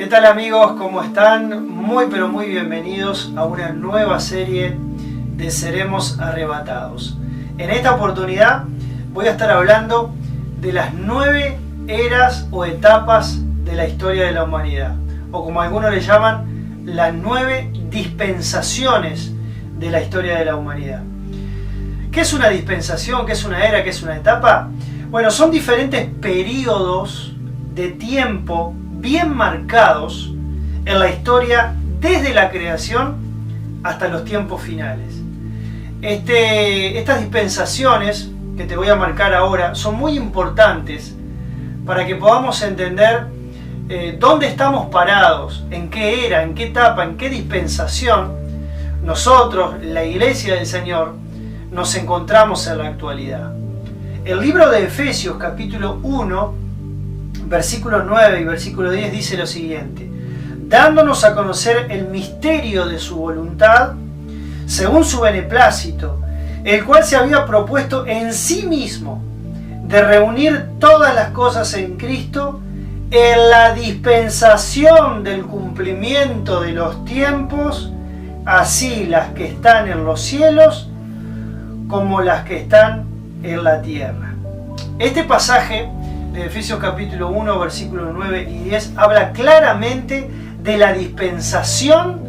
¿Qué tal amigos? ¿Cómo están? Muy pero muy bienvenidos a una nueva serie de Seremos Arrebatados. En esta oportunidad voy a estar hablando de las 9 eras o etapas de la historia de la humanidad, o como algunos le llaman, las 9 dispensaciones de la historia de la humanidad. ¿Qué es una dispensación? ¿Qué es una era? ¿Qué es una etapa? Bueno, son diferentes periodos de tiempo bien marcados en la historia desde la creación hasta los tiempos finales. Estas dispensaciones que te voy a marcar ahora son muy importantes para que podamos entender dónde estamos parados, en qué era, en qué etapa, en qué dispensación nosotros, la Iglesia del Señor, nos encontramos en la actualidad. El libro de Efesios, capítulo 1, versículo 9 y versículo 10 dice lo siguiente: dándonos a conocer el misterio de su voluntad, según su beneplácito, el cual se había propuesto en sí mismo de reunir todas las cosas en Cristo en la dispensación del cumplimiento de los tiempos, así las que están en los cielos como las que están en la tierra. Este pasaje de Efesios capítulo 1, versículos 9 y 10 habla claramente de la dispensación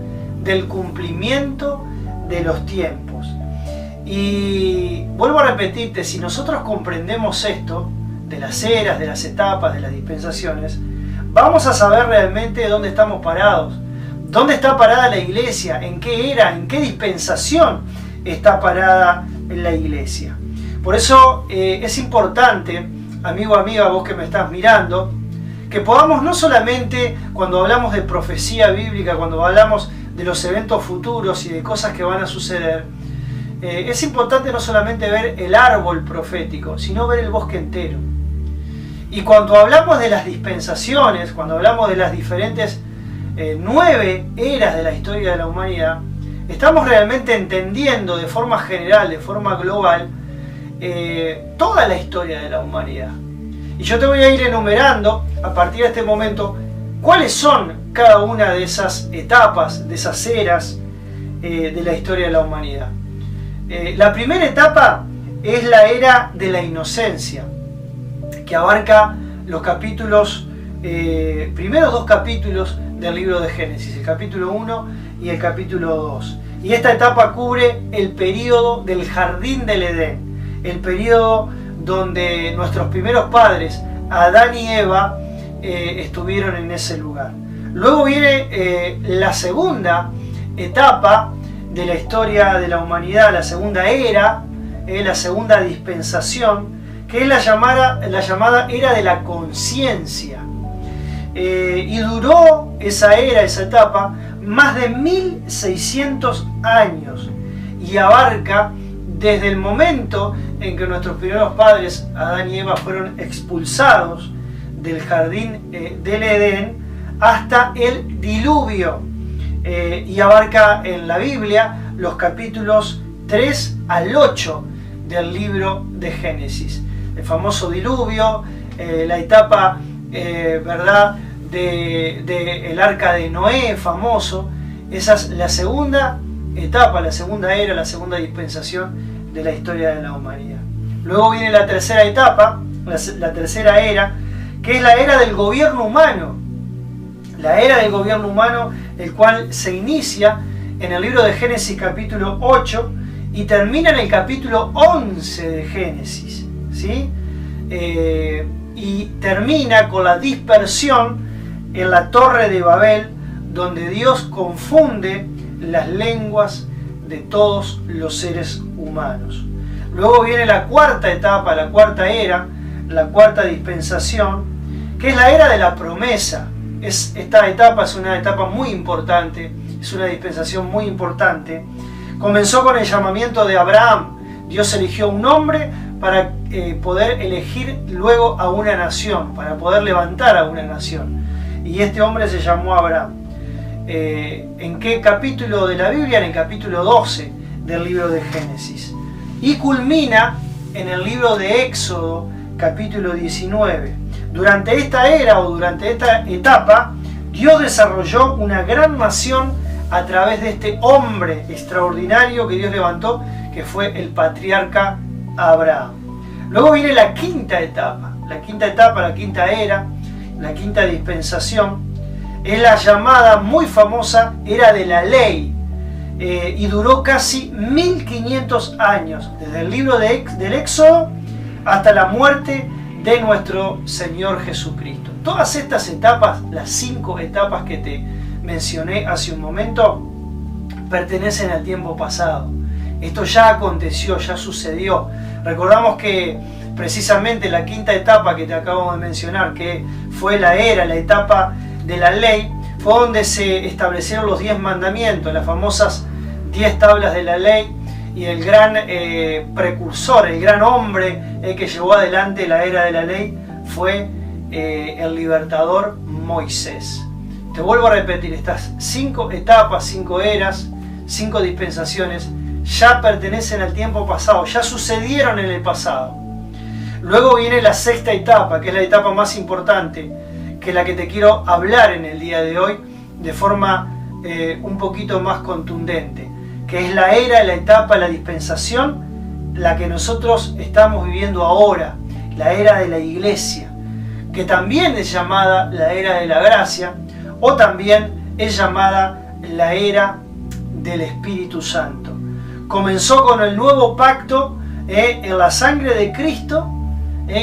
del cumplimiento de los tiempos. Y vuelvo a repetirte, si nosotros comprendemos esto, de las eras, de las etapas, de las dispensaciones, vamos a saber realmente dónde estamos parados, dónde está parada la iglesia, en qué era, en qué dispensación está parada la iglesia. Por eso es importante, amigo, amiga, vos que me estás mirando, que podamos no solamente cuando hablamos de profecía bíblica, cuando hablamos de los eventos futuros y de cosas que van a suceder, es importante no solamente ver el árbol profético, sino ver el bosque entero. Y cuando hablamos de las dispensaciones, cuando hablamos de las diferentes 9 eras de la historia de la humanidad, estamos realmente entendiendo de forma general, de forma global, toda la historia de la humanidad. Y yo te voy a ir enumerando a partir de este momento cuáles son cada una de esas etapas, de esas eras de la historia de la humanidad. La primera etapa es la era de la inocencia, que abarca los capítulos, primeros 2 capítulos del libro de Génesis, el capítulo 1 y el capítulo 2. Y esta etapa cubre el período del jardín del Edén, el período donde nuestros primeros padres, Adán y Eva, estuvieron en ese lugar. Luego viene la segunda etapa de la historia de la humanidad, la segunda era, la segunda dispensación, que es la llamada era de la conciencia. Y duró esa era, esa etapa, más de 1600 años y abarca desde el momento en que nuestros primeros padres, Adán y Eva, fueron expulsados del jardín del Edén hasta el diluvio, y abarca en la Biblia los capítulos 3 al 8 del libro de Génesis. El famoso diluvio, la etapa ¿verdad? del arca de Noé, famoso. Esa es la segunda etapa, la segunda era, la segunda dispensación de la historia de la humanidad. Luego viene la tercera etapa, la tercera era, que es la era del gobierno humano. La era del gobierno humano, el cual se inicia en el libro de Génesis capítulo 8 y termina en el capítulo 11 de Génesis, ¿sí? Y termina con la dispersión en la Torre de Babel, donde Dios confunde las lenguas de todos los seres humanos. Luego viene la cuarta etapa, la cuarta era, la cuarta dispensación, que es la era de la promesa. Esta etapa es una etapa muy importante, es una dispensación muy importante. Comenzó con el llamamiento de Abraham. Dios eligió un hombre para poder elegir luego a una nación, para poder levantar a una nación. Y este hombre se llamó Abraham. ¿En qué capítulo de la Biblia? En el capítulo 12 del libro de Génesis. Y culmina en el libro de Éxodo, capítulo 19. Durante esta era o durante esta etapa, Dios desarrolló una gran nación a través de este hombre extraordinario que Dios levantó, que fue el patriarca Abraham. Luego viene la quinta etapa, la quinta era, la quinta dispensación. Es la llamada muy famosa era de la ley, y duró casi 1500 años, desde el libro del Éxodo hasta la muerte de nuestro Señor Jesucristo. Todas estas etapas, las 5 etapas que te mencioné hace un momento, pertenecen al tiempo pasado. Esto ya aconteció, ya sucedió. Recordamos que precisamente la quinta etapa que te acabo de mencionar, que fue la etapa de la ley, fue donde se establecieron los 10 mandamientos, las famosas 10 tablas de la ley, y el gran precursor, el gran hombre que llevó adelante la era de la ley fue el libertador Moisés. Te vuelvo a repetir, estas 5 etapas, 5 eras, 5 dispensaciones ya pertenecen al tiempo pasado, ya sucedieron en el pasado. Luego viene la sexta etapa, que es la etapa más importante, que es la que te quiero hablar en el día de hoy de forma un poquito más contundente, que es la era, la etapa, la dispensación, la que nosotros estamos viviendo ahora, la era de la iglesia, que también es llamada la era de la gracia, o también es llamada la era del Espíritu Santo. Comenzó con el nuevo pacto en la sangre de Cristo,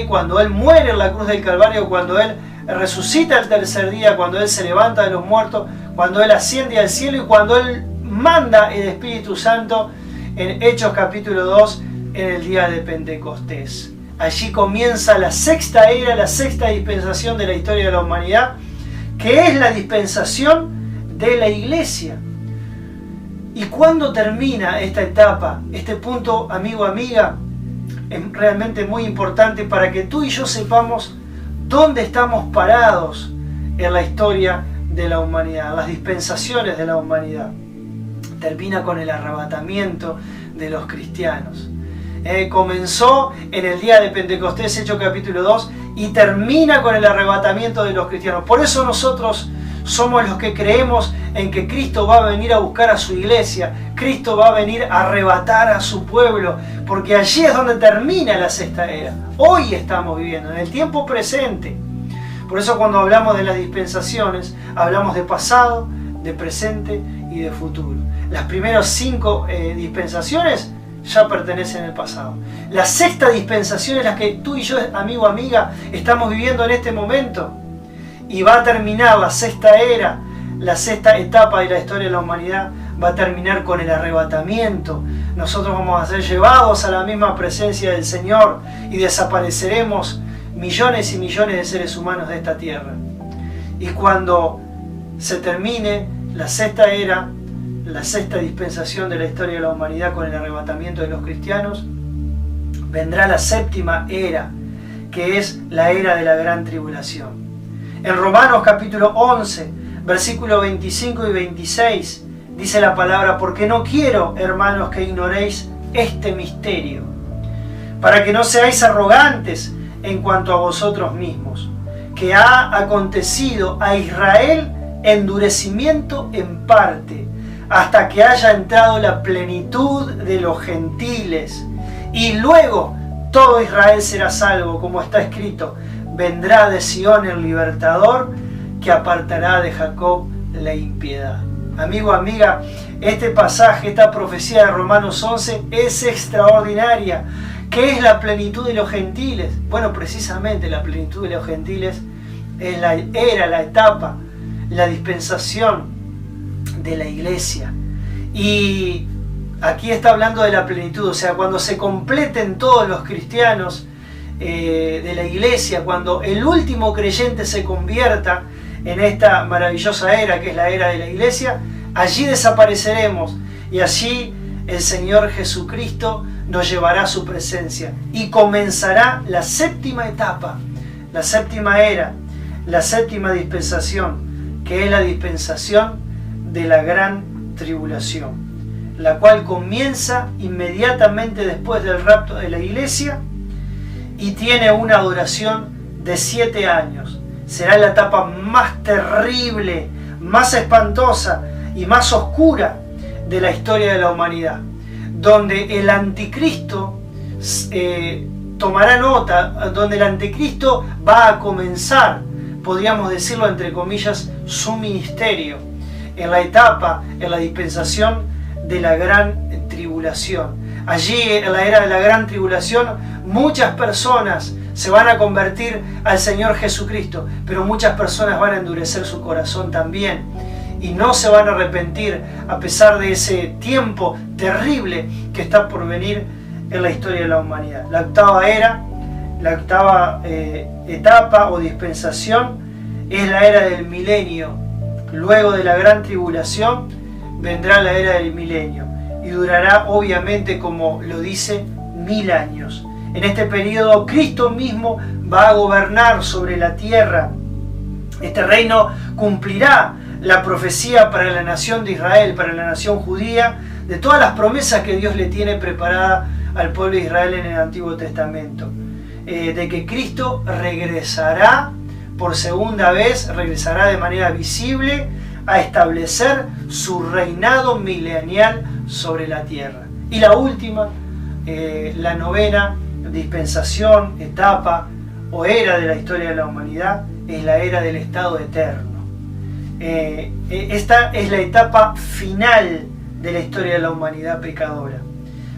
cuando Él muere en la cruz del Calvario, cuando Él resucita el tercer día, cuando Él se levanta de los muertos, cuando Él asciende al cielo y cuando Él manda el Espíritu Santo en Hechos capítulo 2 en el día de Pentecostés. Allí comienza la sexta era, la sexta dispensación de la historia de la humanidad, que es la dispensación de la iglesia. ¿Y cuándo termina esta etapa? Este punto, amigo, amiga, es realmente muy importante para que tú y yo sepamos dónde estamos parados en la historia de la humanidad, las dispensaciones de la humanidad. Termina con el arrebatamiento de los cristianos. Comenzó en el día de Pentecostés, Hechos capítulo 2, y termina con el arrebatamiento de los cristianos. Por eso nosotros somos los que creemos en que Cristo va a venir a buscar a su iglesia, Cristo va a venir a arrebatar a su pueblo, porque allí es donde termina la sexta era. Hoy estamos viviendo, en el tiempo presente. Por eso cuando hablamos de las dispensaciones, hablamos de pasado, de presente y de futuro. Las primeras 5 dispensaciones ya pertenecen al pasado. La sexta dispensación es la que tú y yo, amigo, amiga, estamos viviendo en este momento. Y va a terminar la sexta era, la sexta etapa de la historia de la humanidad, va a terminar con el arrebatamiento. Nosotros vamos a ser llevados a la misma presencia del Señor y desapareceremos millones y millones de seres humanos de esta tierra. Y cuando se termine la sexta era, la sexta dispensación de la historia de la humanidad con el arrebatamiento de los cristianos, vendrá la séptima era, que es la era de la gran tribulación. En Romanos capítulo 11, versículos 25 y 26, dice la palabra: porque no quiero, hermanos, que ignoréis este misterio, para que no seáis arrogantes en cuanto a vosotros mismos, que ha acontecido a Israel endurecimiento en parte, hasta que haya entrado la plenitud de los gentiles, y luego todo Israel será salvo, como está escrito: vendrá de Sión el libertador, que apartará de Jacob la impiedad. Amigo, amiga, este pasaje, esta profecía de Romanos 11 es extraordinaria. ¿Qué es la plenitud de los gentiles? Bueno, precisamente la plenitud de los gentiles es la era, la etapa, la dispensación de la iglesia. Y aquí está hablando de la plenitud, o sea, cuando se completen todos los cristianos de la iglesia, cuando el último creyente se convierta en esta maravillosa era que es la era de la iglesia, allí desapareceremos y allí el Señor Jesucristo nos llevará a su presencia y comenzará la séptima etapa, la séptima era, la séptima dispensación, que es la dispensación de la gran tribulación, la cual comienza inmediatamente después del rapto de la iglesia y tiene una duración de 7 años. será la etapa más terrible, más espantosa y más oscura de la historia de la humanidad, donde el anticristo tomará nota, donde el anticristo va a comenzar, podríamos decirlo entre comillas, su ministerio, en la etapa, en la dispensación de la gran tribulación. Allí, en la era de la gran tribulación, muchas personas se van a convertir al Señor Jesucristo, pero muchas personas van a endurecer su corazón también y no se van a arrepentir a pesar de ese tiempo terrible que está por venir en la historia de la humanidad. La octava era, la octava etapa o dispensación es la era del milenio. Luego de la gran tribulación vendrá la era del milenio y durará, obviamente, como lo dice, 1000 años. En este periodo Cristo mismo va a gobernar sobre la tierra. Este reino cumplirá la profecía para la nación de Israel, para la nación judía, de todas las promesas que Dios le tiene preparada al pueblo de Israel en el Antiguo Testamento. De que Cristo regresará por segunda vez, regresará de manera visible a establecer su reinado milenial sobre la tierra. Y la última, la novena dispensación, etapa o era de la historia de la humanidad, es la era del estado eterno. Esta es la etapa final de la historia de la humanidad pecadora.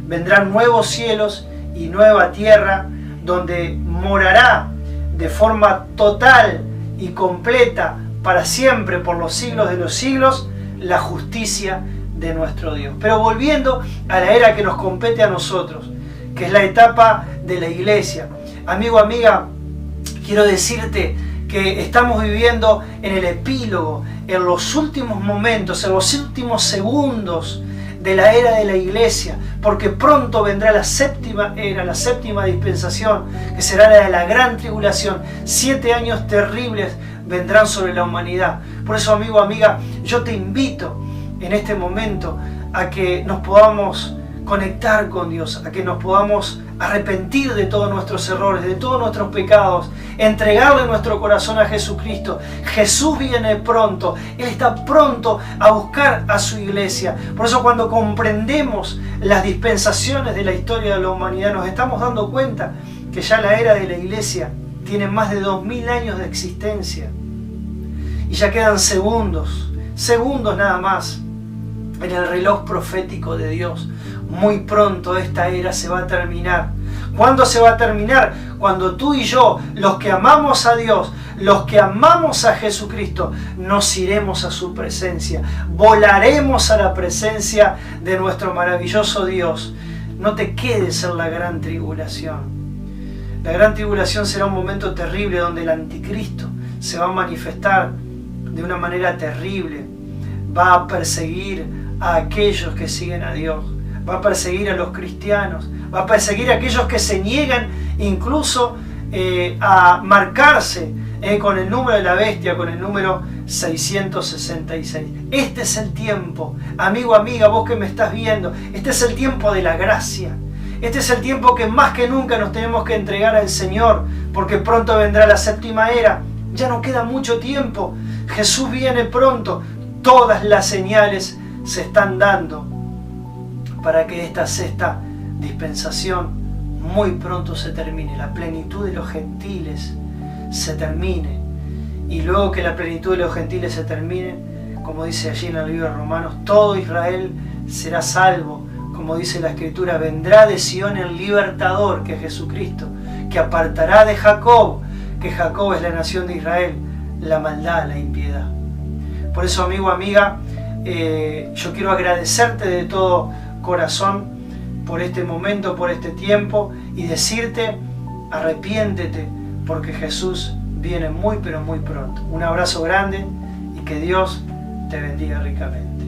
Vendrán nuevos cielos y nueva tierra donde morará de forma total y completa para siempre, por los siglos de los siglos, la justicia de nuestro Dios. Pero volviendo a la era que nos compete a nosotros, que es la etapa de la iglesia. Amigo, amiga, quiero decirte que estamos viviendo en el epílogo, en los últimos momentos, en los últimos segundos de la era de la iglesia, porque pronto vendrá la séptima era, la séptima dispensación, que será la de la gran tribulación. 7 años terribles vendrán sobre la humanidad. Por eso, amigo, amiga, yo te invito en este momento a que nos podamos conectar con Dios, a que nos podamos arrepentir de todos nuestros errores, de todos nuestros pecados, entregarle nuestro corazón a Jesucristo. Jesús viene pronto, Él está pronto a buscar a su iglesia. Por eso, cuando comprendemos las dispensaciones de la historia de la humanidad, nos estamos dando cuenta que ya la era de la iglesia tiene más de 2000 años de existencia y ya quedan segundos nada más en el reloj profético de Dios. Muy pronto esta era se va a terminar. ¿Cuándo se va a terminar? Cuando tú y yo, los que amamos a Dios, los que amamos a Jesucristo, nos iremos a su presencia. Volaremos a la presencia de nuestro maravilloso Dios. No te quedes en la gran tribulación. La gran tribulación será un momento terrible donde el anticristo se va a manifestar de una manera terrible. Va a perseguir a aquellos que siguen a Dios. Va a perseguir a los cristianos, va a perseguir a aquellos que se niegan incluso a marcarse con el número de la bestia, con el número 666. Este es el tiempo, amigo, amiga, vos que me estás viendo, este es el tiempo de la gracia. Este es el tiempo que más que nunca nos tenemos que entregar al Señor, porque pronto vendrá la séptima era. Ya no queda mucho tiempo, Jesús viene pronto, todas las señales se están dando para que esta sexta dispensación muy pronto se termine, la plenitud de los gentiles se termine. Y luego que la plenitud de los gentiles se termine, como dice allí en el libro de Romanos, todo Israel será salvo. Como dice la Escritura, vendrá de Sion el libertador, que es Jesucristo, que apartará de Jacob, que Jacob es la nación de Israel, la maldad, la impiedad. Por eso, amigo, amiga, yo quiero agradecerte de todo corazón por este momento, por este tiempo, y decirte, arrepiéntete, porque Jesús viene muy pero muy pronto. Un abrazo grande y que Dios te bendiga ricamente.